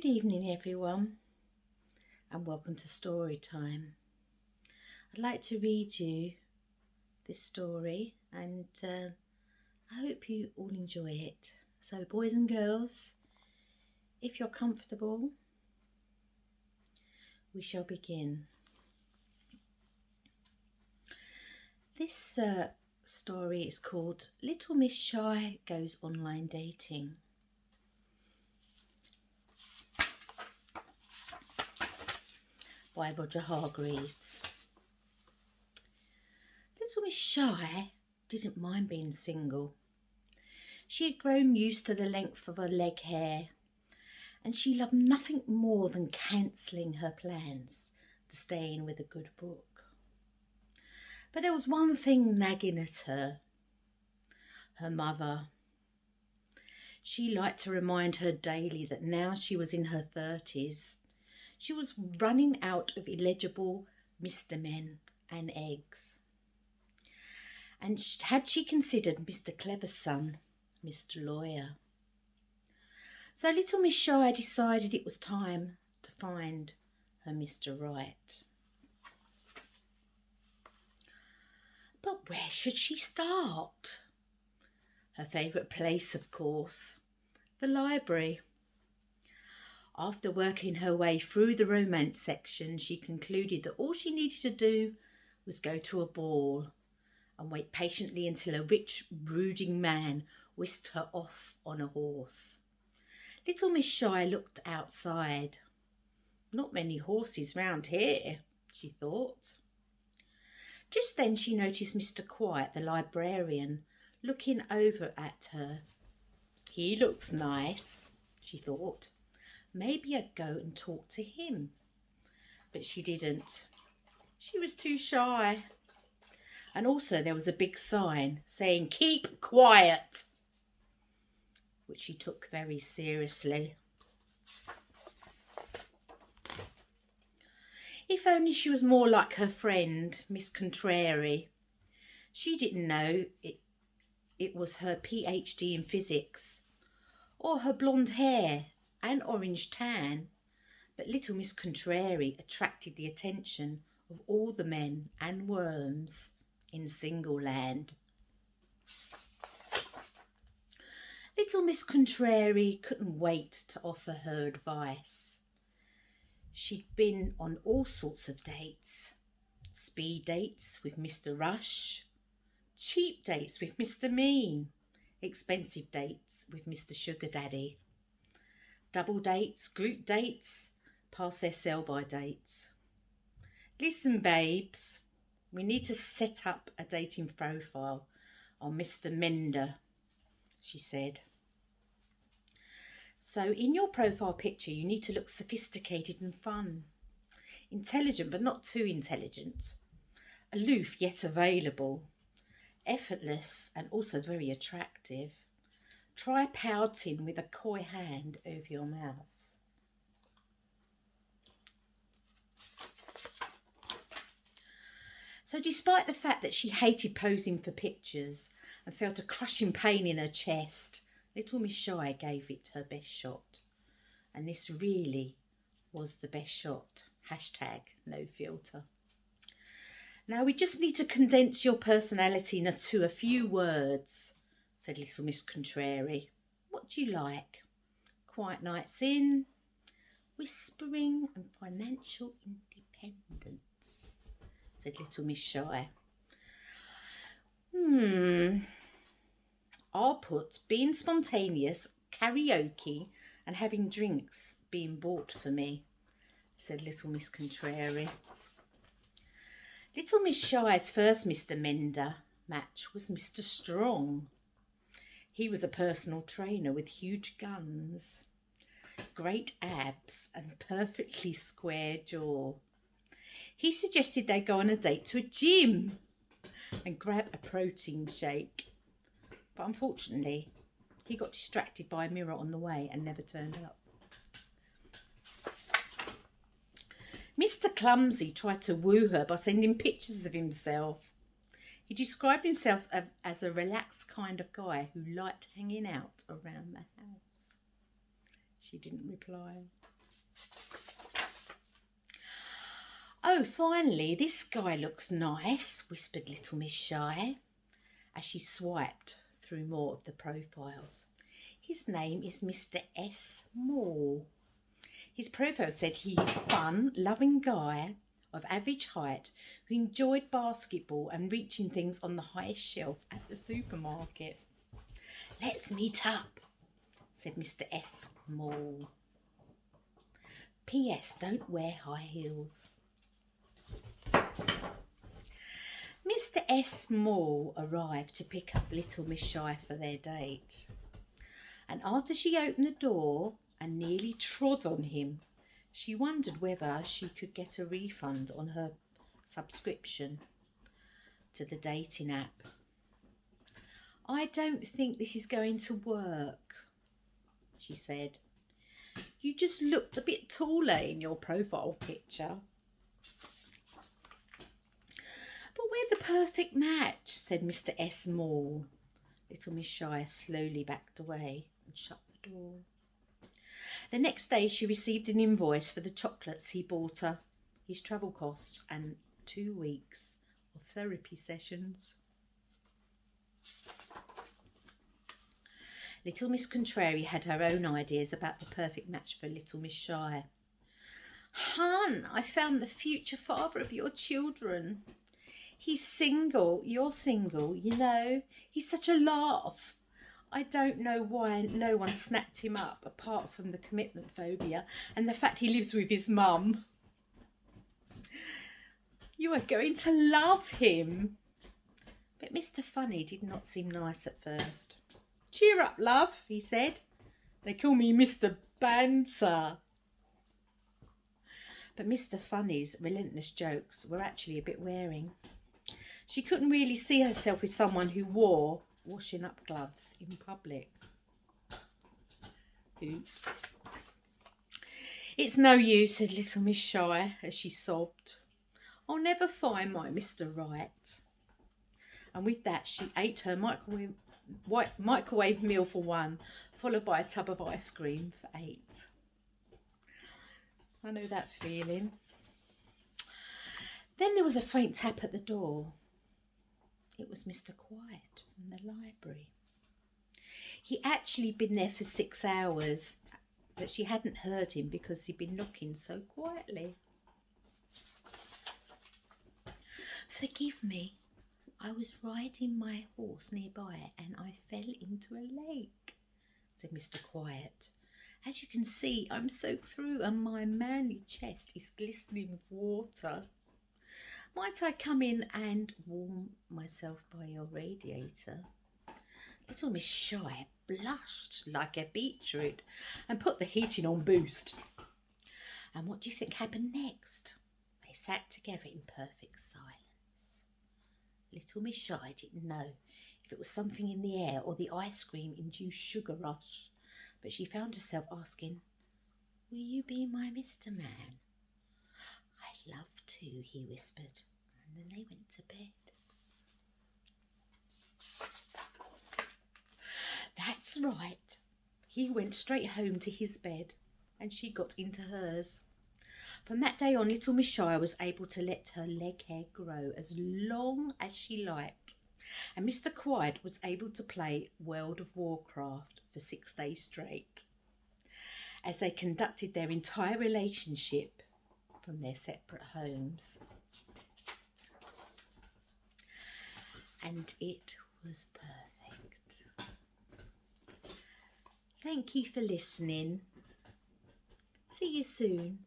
Good evening everyone and welcome to story time. I'd like to read you this story and I hope you all enjoy it. So boys and girls, if you're comfortable, we shall begin. This story is called Little Miss Shy Goes Online Dating. By Roger Hargreaves. Little Miss Shy didn't mind being single. She had grown used to the length of her leg hair, and she loved nothing more than cancelling her plans to stay in with a good book. But there was one thing nagging at her. Her mother. She liked to remind her daily that now she was in her 30s, she was running out of illegible Mr. Men and eggs. And had she considered Mr. Clever's son, Mr. Lawyer? So little Miss Shy decided it was time to find her Mr. Right. But where should she start? Her favourite place, of course, the library. After working her way through the romance section, she concluded that all she needed to do was go to a ball and wait patiently until a rich, brooding man whisked her off on a horse. Little Miss Shy looked outside. Not many horses round here, she thought. Just then she noticed Mr. Quiet, the librarian, looking over at her. He looks nice, she thought. Maybe I'd go and talk to him. But she didn't. She was too shy. And also there was a big sign saying, "Keep quiet," which she took very seriously. If only she was more like her friend, Miss Contrary. She didn't know it was her PhD in physics, or her blonde hair and orange tan, but little Miss Contrary attracted the attention of all the men and worms in Single Land. Little Miss Contrary couldn't wait to offer her advice. She'd been on all sorts of dates. Speed dates with Mr. Rush, cheap dates with Mr. Mean, expensive dates with Mr. Sugar Daddy, double dates, group dates, past their sell-by dates. Listen, babes, we need to set up a dating profile on Mr. Mender, she said. So in your profile picture, you need to look sophisticated and fun, intelligent but not too intelligent, aloof yet available, effortless and also very attractive. Try pouting with a coy hand over your mouth. So despite the fact that she hated posing for pictures and felt a crushing pain in her chest, little Miss Shy gave it her best shot. And this really was the best shot. #no filter. Now we just need to condense your personality into a few words, said little Miss Contrary. What do you like? Quiet nights in, whispering and financial independence, said little Miss Shy. I'll put being spontaneous, karaoke and having drinks being bought for me, said little Miss Contrary. Little Miss Shy's first Mr. Mender match was Mr. Strong. He was a personal trainer with huge guns, great abs and perfectly square jaw. He suggested they go on a date to a gym and grab a protein shake. But unfortunately, he got distracted by a mirror on the way and never turned up. Mr. Clumsy tried to woo her by sending pictures of himself. He described himself as a relaxed kind of guy who liked hanging out around the house. She didn't reply. "Oh, finally, this guy looks nice," whispered Little Miss Shy as she swiped through more of the profiles. "His name is Mr. S. Moore. His profile said he's a fun, loving guy of average height who enjoyed basketball and reaching things on the highest shelf at the supermarket. Let's meet up," said Mr. S. Moore. "P.S. Don't wear high heels." Mr. S. Moore arrived to pick up Little Miss Shy for their date. And after she opened the door and nearly trod on him, she wondered whether she could get a refund on her subscription to the dating app. "I don't think this is going to work," she said. "You just looked a bit taller in your profile picture." "But we're the perfect match," said Mr. S. Moore. Little Miss Shy slowly backed away and shut the door. The next day she received an invoice for the chocolates he bought her, his travel costs and 2 weeks of therapy sessions. Little Miss Contrary had her own ideas about the perfect match for Little Miss Shy. "Hun, I found the future father of your children. He's single, you're single, you know. He's such a laugh. I don't know why no one snapped him up apart from the commitment phobia and the fact he lives with his mum. You are going to love him." But Mr. Funny did not seem nice at first. "Cheer up, love," he said. "They call me Mr. Banter." But Mr. Funny's relentless jokes were actually a bit wearing. She couldn't really see herself with someone who wore washing up gloves in public. Oops. "It's no use," said Little Miss Shy as she sobbed. "I'll never find my Mr. Right." And with that she ate her microwave meal for 1, followed by a tub of ice cream for 8. I know that feeling. Then there was a faint tap at the door. It was Mr. Quiet from the library. He'd actually been there for 6 hours, but she hadn't heard him because he'd been knocking so quietly. "Forgive me, I was riding my horse nearby and I fell into a lake," said Mr. Quiet. "As you can see, I'm soaked through and my manly chest is glistening with water. Might I come in and warm myself by your radiator?" Little Miss Shy blushed like a beetroot and put the heating on boost. And what do you think happened next? They sat together in perfect silence. Little Miss Shy didn't know if it was something in the air or the ice cream-induced sugar rush, but she found herself asking, "Will you be my Mr. Man?" "I'd love to," he whispered, and then they went to bed. That's right. He went straight home to his bed, and she got into hers. From that day on, Little Miss Shy was able to let her leg hair grow as long as she liked, and Mr. Quiet was able to play World of Warcraft for 6 days straight, as they conducted their entire relationship from their separate homes. And it was perfect. Thank you for listening. See you soon.